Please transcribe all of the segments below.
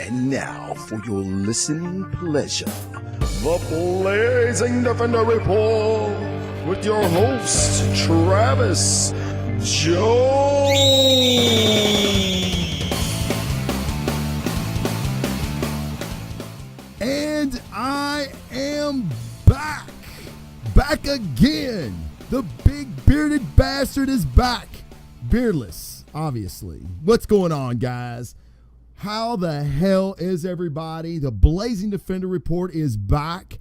And now, for your listening pleasure, the Blazing Defender Report with your host, Travis Jones. And I am back. Back again. The big bearded bastard is back. Beardless, obviously. What's going on, guys? How the hell is everybody? The Blazing Defender Report is back.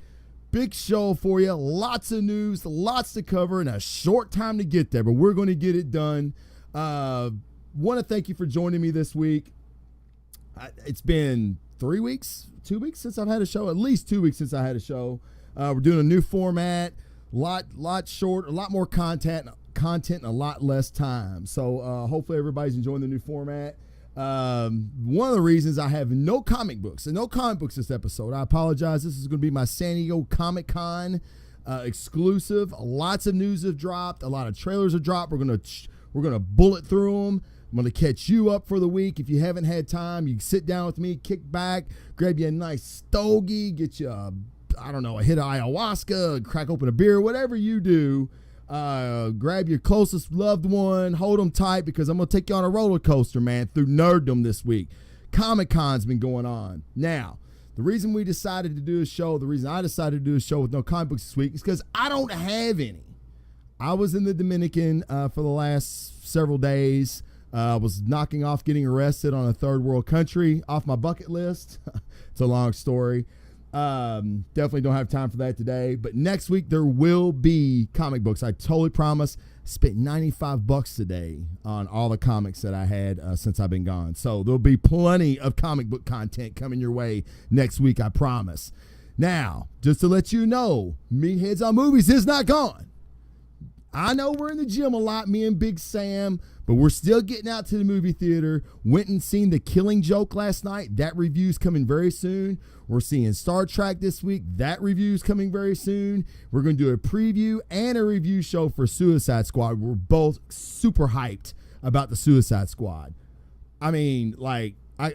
Big show for you. Lots of news, lots to cover, and a short time to get there, but we're going to get it done. Want to thank you for joining me this week. It's been 3 weeks, 2 weeks since I've had a show. At least 2 weeks since I had a show. We're doing a new format, lot short, a lot more content, and a lot less time. So hopefully everybody's enjoying the new format. One of the reasons I have no comic books this episode. I apologize. This is going to be my San Diego Comi Con exclusive. Lots of news have dropped. A lot of trailers have dropped. We're gonna bullet through them. I'm going to catch you up for the week. If you haven't had time, you can sit down with me, kick back, grab you a nice stogie, get you a hit of ayahuasca, crack open a beer, whatever you do. Grab your closest loved one, hold them tight, because I'm going to take you on a roller coaster, man, through nerddom this week. Comic-Con's been going on. Now, the reason I decided to do a show with no comic books this week is because I don't have any. I was in the Dominican for the last several days. I was knocking off getting arrested on a third world country off my bucket list. It's a long story. Definitely don't have time for that today, but next week there will be comic books. I totally promise. Spent $95 today on all the comics that I had since I've been gone. So there'll be plenty of comic book content coming your way next week, I promise. Now, just to let you know, Meatheads on Movies is not gone. I know we're in the gym a lot, me and Big Sam, but we're still getting out to the movie theater. Went and seen The Killing Joke last night. That review's coming very soon. We're seeing Star Trek this week. That review's coming very soon. We're going to do a preview and a review show for Suicide Squad. We're both super hyped about the Suicide Squad. I mean, like, I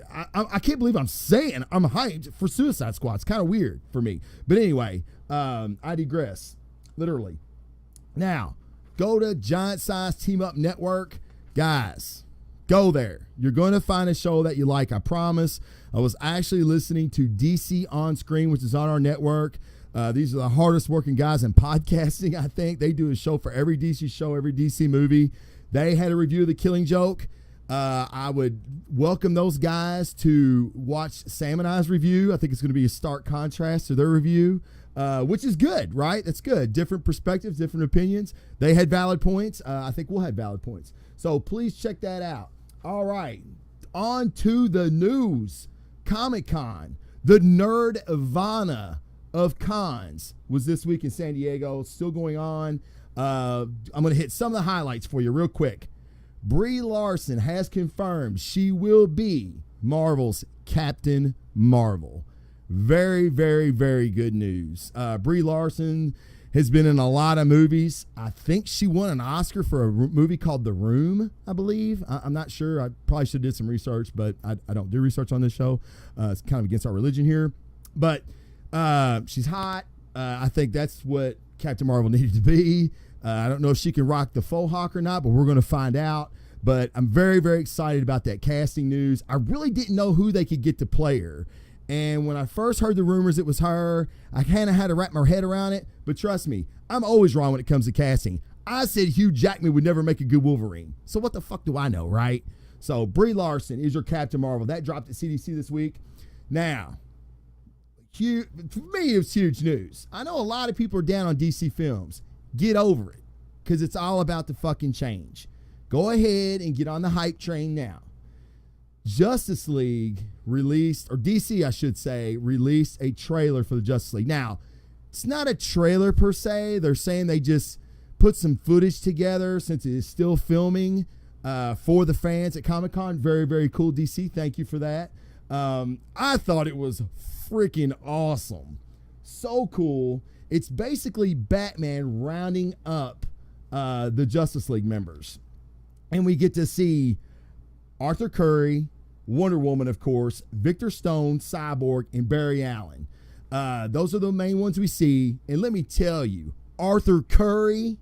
can't believe I'm saying I'm hyped for Suicide Squad. It's kind of weird for me. But anyway, I digress, literally. Now, go to Giant Size Team Up Network. Guys, go there. You're going to find a show that you like, I promise. I was actually listening to DC On Screen, which is on our network. These are the hardest working guys in podcasting, I think. They do a show for every DC show, every DC movie. They had a review of The Killing Joke. I would welcome those guys to watch Sam and I's review. I think it's going to be a stark contrast to their review. Which is good, right? That's good. Different perspectives, different opinions. They had valid points. I think we'll have valid points. So please check that out. All right. On to the news. Comic-Con, the Nerdvana of cons, was this week in San Diego. It's still going on. I'm going to hit some of the highlights for you real quick. Brie Larson has confirmed she will be Marvel's Captain Marvel. Very, very, very good news. Brie Larson has been in a lot of movies. I think she won an Oscar for a movie called The Room, I believe. I'm not sure. I probably should have did some research, but I don't do research on this show. It's kind of against our religion here. But she's hot. I think that's what Captain Marvel needed to be. I don't know if she can rock the faux hawk or not, but we're going to find out. But I'm very, very excited about that casting news. I really didn't know who they could get to play her. And when I first heard the rumors it was her, I kind of had to wrap my head around it. But trust me, I'm always wrong when it comes to casting. I said Hugh Jackman would never make a good Wolverine. So what the fuck do I know, right? So Brie Larson is your Captain Marvel. That dropped at CDC this week. Now, for me, it's huge news. I know a lot of people are down on DC films. Get over it, because it's all about the fucking change. Go ahead and get on the hype train now. Justice League released, or DC, I should say, released a trailer for the Justice League. Now, it's not a trailer per se. They're saying they just put some footage together since it is still filming for the fans at Comic-Con. Very, very cool, DC. Thank you for that. I thought it was freaking awesome. So cool. It's basically Batman rounding up the Justice League members. And we get to see Arthur Curry, Wonder Woman, of course, Victor Stone, Cyborg, and Barry Allen. Those are the main ones we see. And let me tell you, Arthur Curry,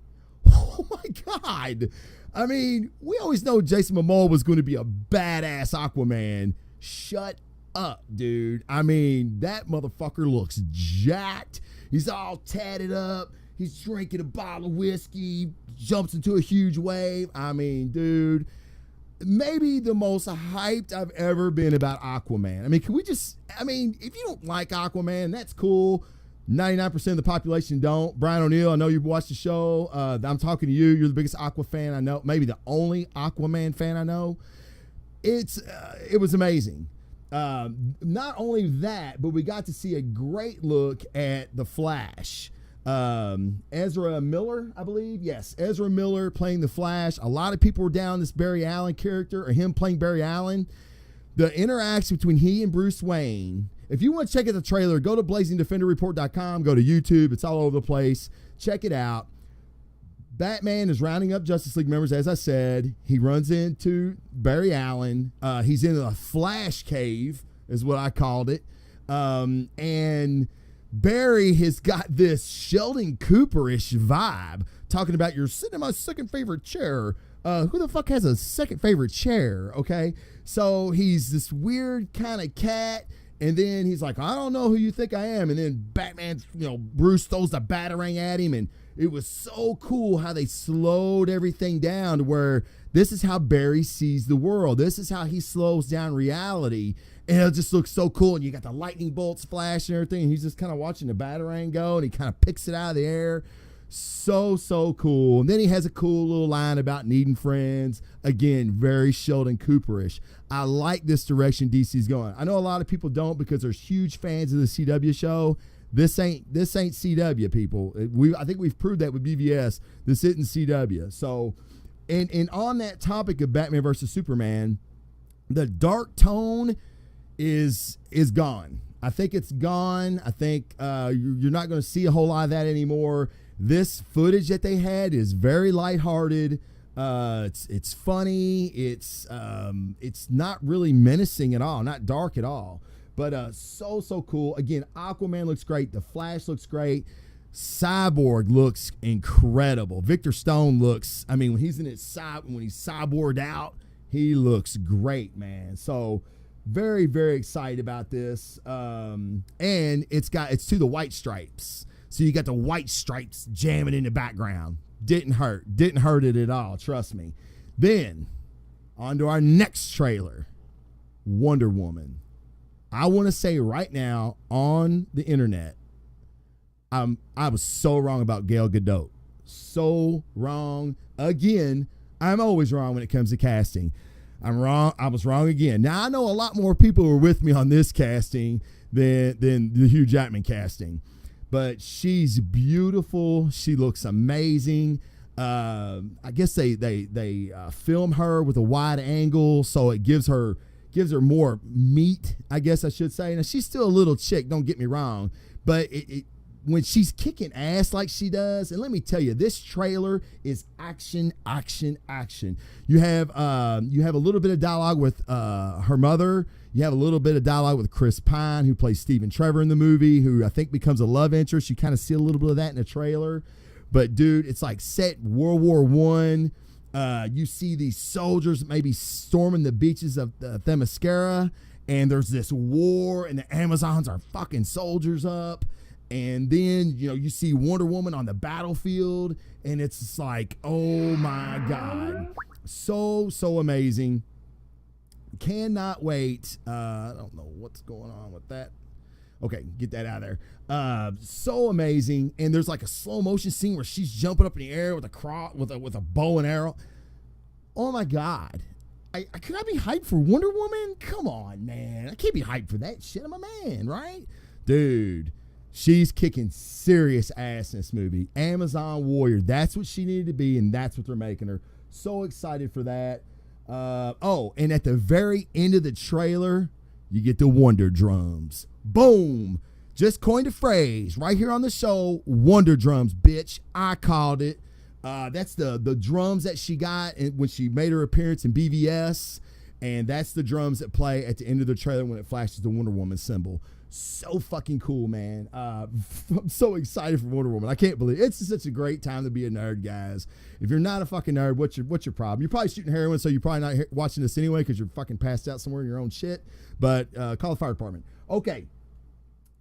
oh my God. I mean, we always know Jason Momoa was going to be a badass Aquaman. Shut up, dude. I mean, that motherfucker looks jacked. He's all tatted up. He's drinking a bottle of whiskey, jumps into a huge wave. I mean, dude, maybe the most hyped I've ever been about Aquaman. I mean, if you don't like Aquaman, that's cool. 99% of the population don't. Brian O'Neill, I know you've watched the show. I'm talking to you. You're the biggest Aqua fan I know. Maybe the only Aquaman fan I know. It was amazing. Not only that, but we got to see a great look at the Flash. Ezra Miller, I believe. Yes, Ezra Miller playing the Flash. A lot of people were down this Barry Allen character, or him playing Barry Allen. The interaction between he and Bruce Wayne. If you want to check out the trailer, go to blazingdefenderreport.com, go to YouTube. It's all over the place. Check it out. Batman is rounding up Justice League members, as I said. He runs into Barry Allen. He's in a Flash cave, is what I called it. And Barry has got this Sheldon Cooper-ish vibe, talking about you're sitting in my second favorite chair. Who the fuck has a second favorite chair? Okay. So he's this weird kind of cat. And then he's like, I don't know who you think I am. And then Batman, Bruce throws the Batarang at him. And it was so cool how they slowed everything down to where this is how Barry sees the world. This is how he slows down reality. And it just looks so cool. And you got the lightning bolts flash and everything. And he's just kind of watching the Batarang go. And he kind of picks it out of the air. So cool. And then he has a cool little line about needing friends. Again, very Sheldon Cooperish. I like this direction DC's going. I know a lot of people don't because there's huge fans of the CW show. This ain't CW, people. I think we've proved that with BVS. This isn't CW. So, and on that topic of Batman versus Superman, the dark tone is gone. I think it's gone. I think you're not going to see a whole lot of that anymore. This footage that they had is very lighthearted. It's funny. It's not really menacing at all, not dark at all. But so cool. Again, Aquaman looks great. The Flash looks great. Cyborg looks incredible. Victor Stone looks, when he's in his when he's cyborged out, he looks great, man. So very, very excited about this. And it's to the white stripes. So you got the white stripes jamming in the background. Didn't hurt it at all. Trust me. Then on to our next trailer, Wonder Woman. I want to say right now on the internet, I was so wrong about Gal Gadot. So wrong. Again, I'm always wrong when it comes to casting. I'm wrong. I was wrong again. Now, I know a lot more people were with me on this casting than the Hugh Jackman casting. But she's beautiful. She looks amazing. I guess they film her with a wide angle, so it gives her more meat, I guess I should say. Now, she's still a little chick, don't get me wrong, but when she's kicking ass like she does, and let me tell you, this trailer is action. You have a little bit of dialogue with her mother. You have a little bit of dialogue with Chris Pine, who plays Stephen Trevor in the movie, who I think becomes a love interest. You kind of see a little bit of that in the trailer. But, dude, it's like set World War I. You see these soldiers maybe storming the beaches of Themyscira, and there's this war, and the Amazons are fucking soldiers up. And then, you see Wonder Woman on the battlefield, and it's just like, oh, my God. So amazing. Cannot wait. I don't know what's going on with that. Okay, get that out of there. So amazing. And there's like a slow motion scene where she's jumping up in the air with a bow and arrow. Oh my God. Could I be hyped for Wonder Woman? Come on, man. I can't be hyped for that shit. I'm a man, right? Dude, she's kicking serious ass in this movie. Amazon warrior. That's what she needed to be, and that's what they're making her. So excited for that. And at the very end of the trailer, you get the Wonder Drums. Boom. Just coined a phrase right here on the show. Wonder Drums, bitch. I called it. That's the drums that she got when she made her appearance in BVS. And that's the drums that play at the end of the trailer when it flashes the Wonder Woman symbol. So fucking cool, man. I'm so excited for Wonder Woman. I can't believe it. It's such a great time to be a nerd, guys. If you're not a fucking nerd, what's your problem? You're probably shooting heroin, so you're probably not watching this anyway because you're fucking passed out somewhere in your own shit. But call the fire department. Okay.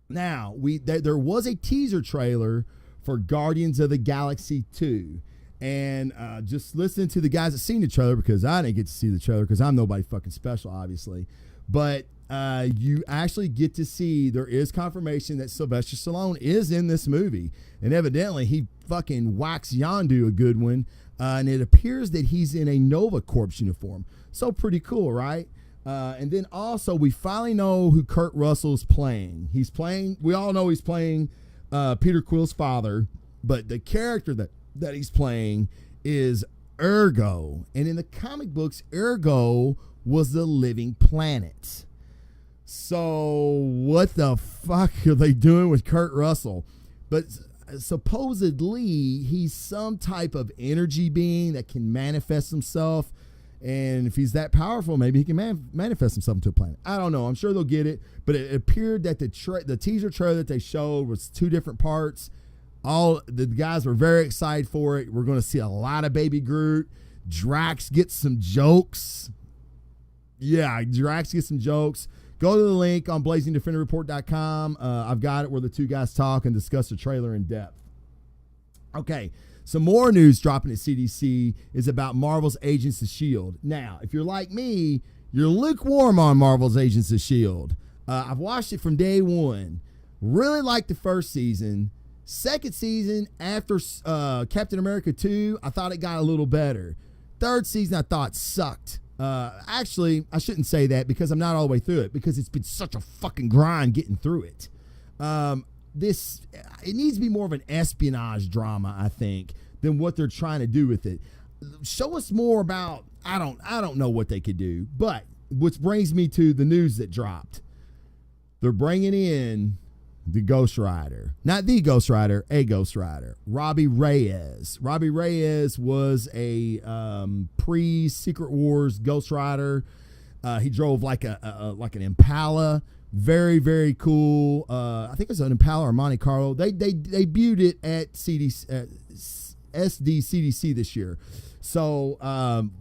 Now, there was a teaser trailer for Guardians of the Galaxy 2. And just listening to the guys that seen the trailer, because I didn't get to see the trailer because I'm nobody fucking special, obviously. But you actually get to see, there is confirmation that Sylvester Stallone is in this movie. And evidently he fucking whacks Yondu a good one. And it appears that he's in a Nova Corps uniform. So pretty cool, right? And then also we finally know who Kurt Russell's playing. We all know he's playing Peter Quill's father. But the character that he's playing is Ergo. And in the comic books, Ergo was the living planet. So what the fuck are they doing with Kurt Russell? But supposedly he's some type of energy being that can manifest himself. And if he's that powerful, maybe he can manifest himself into a planet. I don't know. I'm sure they'll get it. But it appeared that the teaser trailer that they showed was 2 different parts. All the guys were very excited for it. We're going to see a lot of Baby Groot. Drax gets some jokes. Yeah, Drax gets some jokes. Go to the link on blazingdefenderreport.com. I've got it where the 2 guys talk and discuss the trailer in depth. Okay, some more news dropping at CDC is about Marvel's Agents of S.H.I.E.L.D. Now, if you're like me, you're lukewarm on Marvel's Agents of S.H.I.E.L.D. I've watched it from day one. Really liked the first season. Second season, after Captain America 2, I thought it got a little better. Third season, I thought sucked. Actually, I shouldn't say that because I'm not all the way through it, because it's been such a fucking grind getting through it. It needs to be more of an espionage drama, I think, than what they're trying to do with it. Show us more about, I don't know what they could do, but which brings me to the news that dropped. They're bringing in the Ghost Rider. Not the Ghost Rider, a Ghost Rider. Robbie Reyes. Robbie Reyes was a pre-Secret Wars Ghost Rider. He drove like an Impala. Very, very cool. I think it was an Impala or Monte Carlo. They debuted it at SDCC this year. So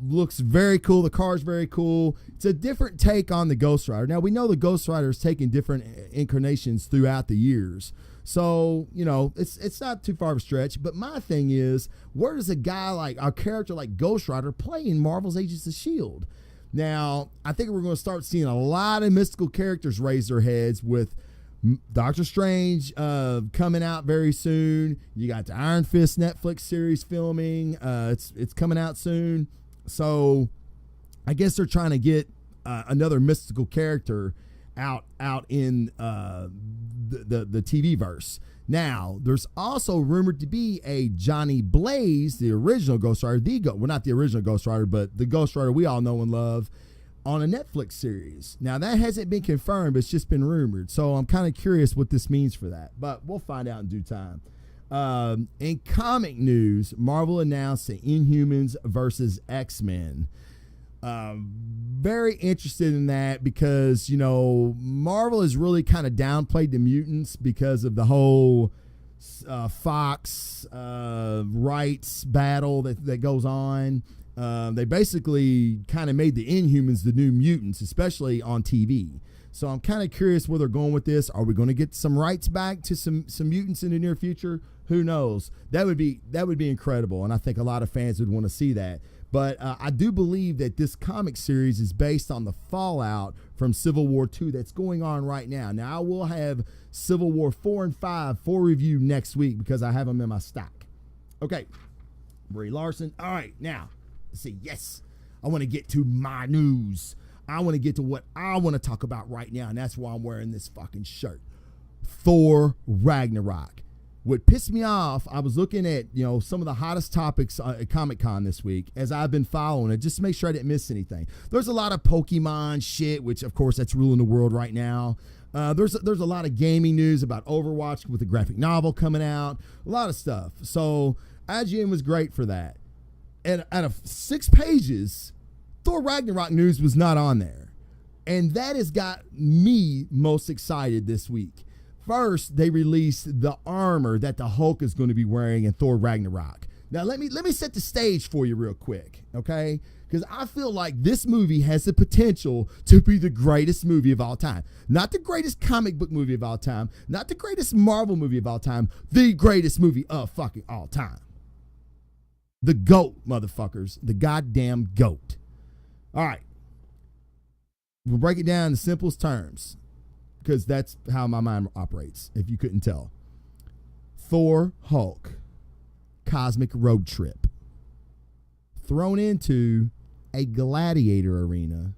looks very cool. The car's very cool. It's a different take on the Ghost Rider. Now, we know the Ghost Rider is taking different incarnations throughout the years. So, it's not too far of a stretch. But my thing is, where does a character like Ghost Rider play in Marvel's Agents of S.H.I.E.L.D.? Now, I think we're going to start seeing a lot of mystical characters raise their heads with Doctor Strange coming out very soon. You got the Iron Fist Netflix series filming. It's coming out soon. So I guess they're trying to get another mystical character out in the TV verse. Now, there's also rumored to be a Johnny Blaze, the original Ghost Rider, not the original Ghost Rider, but the Ghost Rider we all know and love, on a Netflix series. Now, that hasn't been confirmed. It's just been rumored. So I'm kind of curious what this means for that. But we'll find out in due time. In comic news, Marvel announced the Inhumans versus X-Men. Very interested in that because, Marvel has really kind of downplayed the mutants because of the whole Fox rights battle that goes on. They basically kind of made the Inhumans the new mutants, especially on TV. So I'm kind of curious where they're going with this. Are we going to get some rights back to some mutants in the near future? Who knows? That would be incredible, and I think a lot of fans would want to see that. But I do believe that this comic series is based on the fallout from Civil War II that's going on right now. Now, I will have Civil War 4 and 5 for review next week because I have them in my stock. Okay, Brie Larson. All right, now, let's see. Yes, I want to get to my news. I want to get to what I want to talk about right now, and that's why I'm wearing this fucking shirt. Thor Ragnarok. What pissed me off, I was looking at, some of the hottest topics at Comic Con this week as I've been following it, just to make sure I didn't miss anything. There's a lot of Pokemon shit, which, of course, that's ruling the world right now. There's a lot of gaming news about Overwatch with the graphic novel coming out, a lot of stuff. So IGN was great for that. And out of 6 pages, Thor Ragnarok news was not on there. And that has got me most excited this week. First, they released the armor that the Hulk is going to be wearing in Thor Ragnarok. Now, let me set the stage for you real quick, okay? Because I feel like this movie has the potential to be the greatest movie of all time. Not the greatest comic book movie of all time. Not the greatest Marvel movie of all time. The greatest movie of fucking all time. The GOAT, motherfuckers. The goddamn GOAT. All right. We'll break it down in the simplest terms, because that's how my mind operates, if you couldn't tell. Thor, Hulk, cosmic road trip. Thrown into a gladiator arena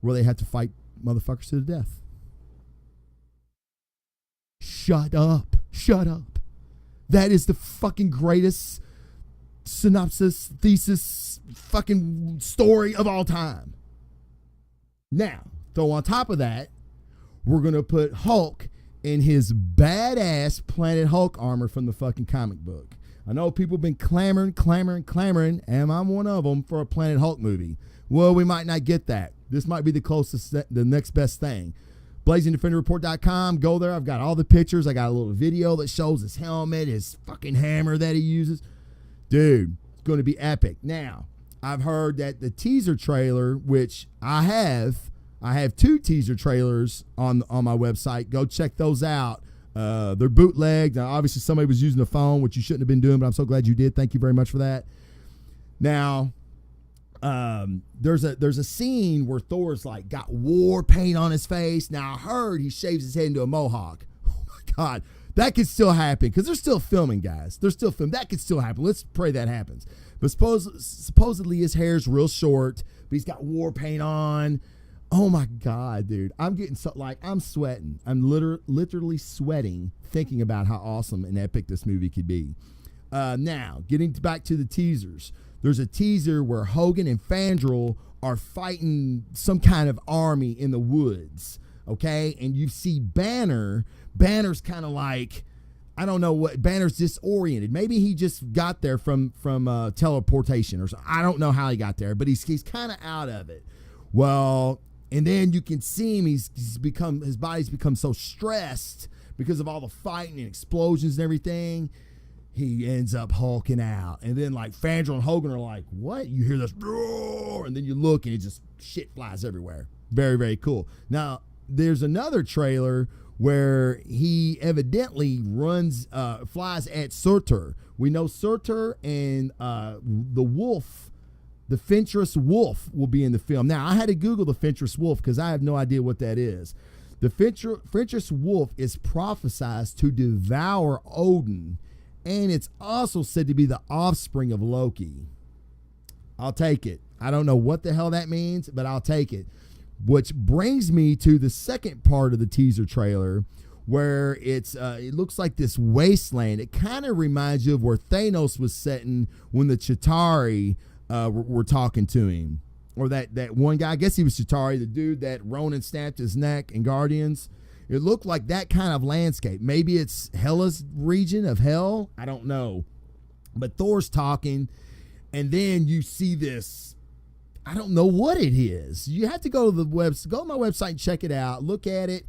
where they have to fight motherfuckers to the death. Shut up. Shut up. That is the fucking greatest synopsis, thesis, fucking story of all time. Now, throw on top of that, we're going to put Hulk in his badass Planet Hulk armor from the fucking comic book. I know people have been clamoring, and I'm one of them, for a Planet Hulk movie. Well, we might not get that. This might be the closest, the next best thing. BlazingDefenderReport.com, go there. I've got all the pictures. I got a little video that shows his helmet, his fucking hammer that he uses. Dude, it's going to be epic. Now, I've heard that the teaser trailer, which I have 2 teaser trailers on my website. Go check those out. They're bootlegged. Now, obviously, somebody was using a phone, which you shouldn't have been doing, but I'm so glad you did. Thank you very much for that. Now, there's a scene where Thor's like got war paint on his face. Now, I heard he shaves his head into a mohawk. Oh my God, that could still happen, because they're still filming, guys. They're still filming. That could still happen. Let's pray that happens. But supposedly his hair's real short, but he's got war paint on. Oh my God, dude. I'm getting I'm sweating. I'm literally sweating thinking about how awesome and epic this movie could be. Now, getting back to the teasers. There's a teaser where Hogan and Fandral are fighting some kind of army in the woods, okay? And you see Banner. Banner's kind of like, I don't know what, Banner's disoriented. Maybe he just got there from teleportation or something. I don't know how he got there, but he's kind of out of it. Well, and then you can see him, his body's become so stressed because of all the fighting and explosions and everything. He ends up hulking out. And then like Fandral and Hogan are like, what? You hear this roar, and then you look and it just shit flies everywhere. Very, very cool. Now, there's another trailer where he evidently flies at Surtur. We know Surtur and the wolf, the Fentress wolf, will be in the film. Now, I had to Google the Fentress wolf because I have no idea what that is. The Fentress wolf is prophesied to devour Odin, and it's also said to be the offspring of Loki. I'll take it. I don't know what the hell that means, but I'll take it. Which brings me to the second part of the teaser trailer, where it looks like this wasteland. It kind of reminds you of where Thanos was sitting when the Chitauri were talking to him. Or that one guy, I guess he was Chitauri, the dude that Ronan snapped his neck in Guardians. It looked like that kind of landscape. Maybe it's Hela's region of hell. I don't know. But Thor's talking, and then you see this. I don't know what it is. You have to go to my website and check it out. Look at it.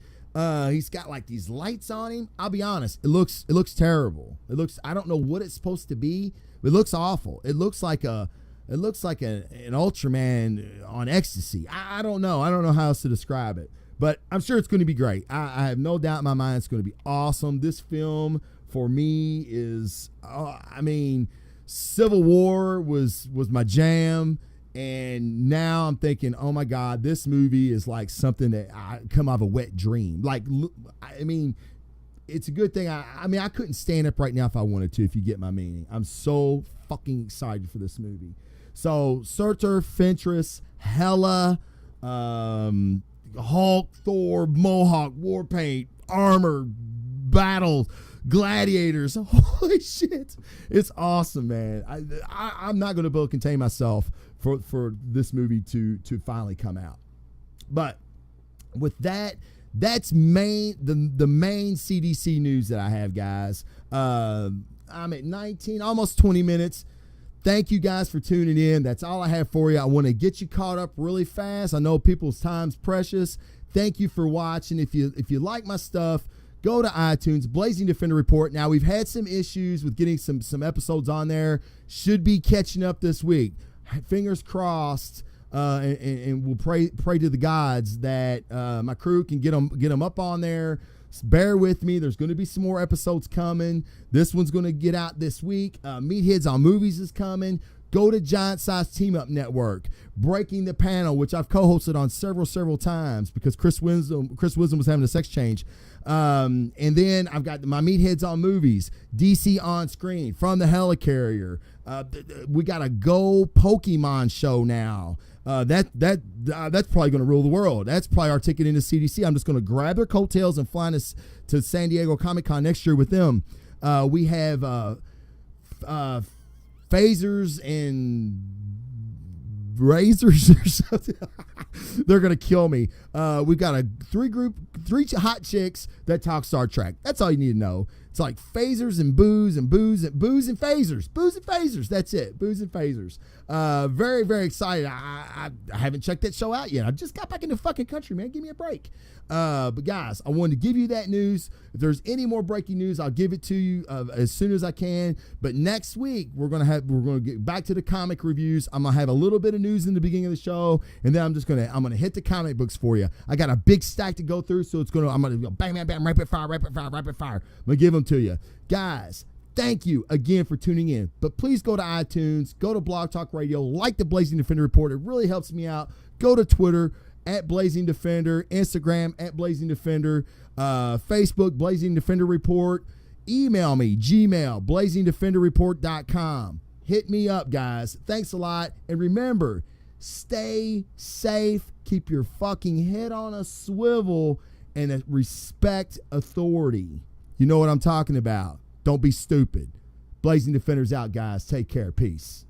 He's got like these lights on him. I'll be honest. It looks terrible. I don't know what it's supposed to be. It looks awful. It looks like an Ultraman on ecstasy. I don't know. I don't know how else to describe it. But I'm sure it's going to be great. I have no doubt in my mind it's going to be awesome. This film, for me, is, Civil War was my jam. And now I'm thinking, oh my God, this movie is like something that I come out of a wet dream. Like, I mean, it's a good thing. I couldn't stand up right now if I wanted to, if you get my meaning. I'm so fucking excited for this movie. So, Surtur, Fentress, Hela, Hulk, Thor, Mohawk, Warpaint, armor, battles, gladiators. Holy shit. It's awesome, man. I'm not going to be able to contain myself for this movie to finally come out. But with that, that's the main CDC news that I have, guys. I'm at 19, almost 20 minutes. Thank you guys for tuning in. That's all I have for you. I want to get you caught up really fast. I know people's time's precious. Thank you for watching. If you like my stuff, go to iTunes, Blazing Defender Report. Now, we've had some issues with getting some episodes on there. Should be catching up this week. Fingers crossed, and we'll pray to the gods that my crew can get them up on there. Bear with me. There's going to be some more episodes coming. This one's going to get out this week. Meatheads on Movies is coming. Go to Giant Size Team Up Network. Breaking the Panel, which I've co-hosted on several times because Chris Wisdom was having a sex change. And then I've got my Meatheads on Movies, DC On Screen, From the Helicarrier. We got a Go Pokemon show now. That's probably going to rule the world. That's probably our ticket into CDC. I'm just going to grab their coattails and fly to San Diego Comi Con next year with them. We have phasers and razors or something. They're gonna kill me. We've got three hot chicks that talk Star Trek. That's all you need to know. It's like phasers and booze and phasers. That's it. Booze and phasers. Very, very excited. I haven't checked that show out yet. I just got back in the fucking country, man. Give me a break. But guys, I wanted to give you that news. If there's any more breaking news, I'll give it to you as soon as I can. But next week we're gonna get back to the comic reviews. I'm gonna have a little bit of news in the beginning of the show, and then I'm gonna hit the comic books for you. I got a big stack to go through, so I'm gonna go bang, bang, bang, rapid fire. I'm gonna give them to you, guys. Thank you again for tuning in. But please go to iTunes, go to Blog Talk Radio, like the Blazing Defender Report. It really helps me out. Go to Twitter at Blazing Defender, Instagram at Blazing Defender, Facebook Blazing Defender Report. Email me, Gmail, blazingdefenderreport.com. Hit me up, guys. Thanks a lot. And remember, stay safe. Keep your fucking head on a swivel and respect authority. You know what I'm talking about. Don't be stupid. Blazing Defenders out, guys. Take care. Peace.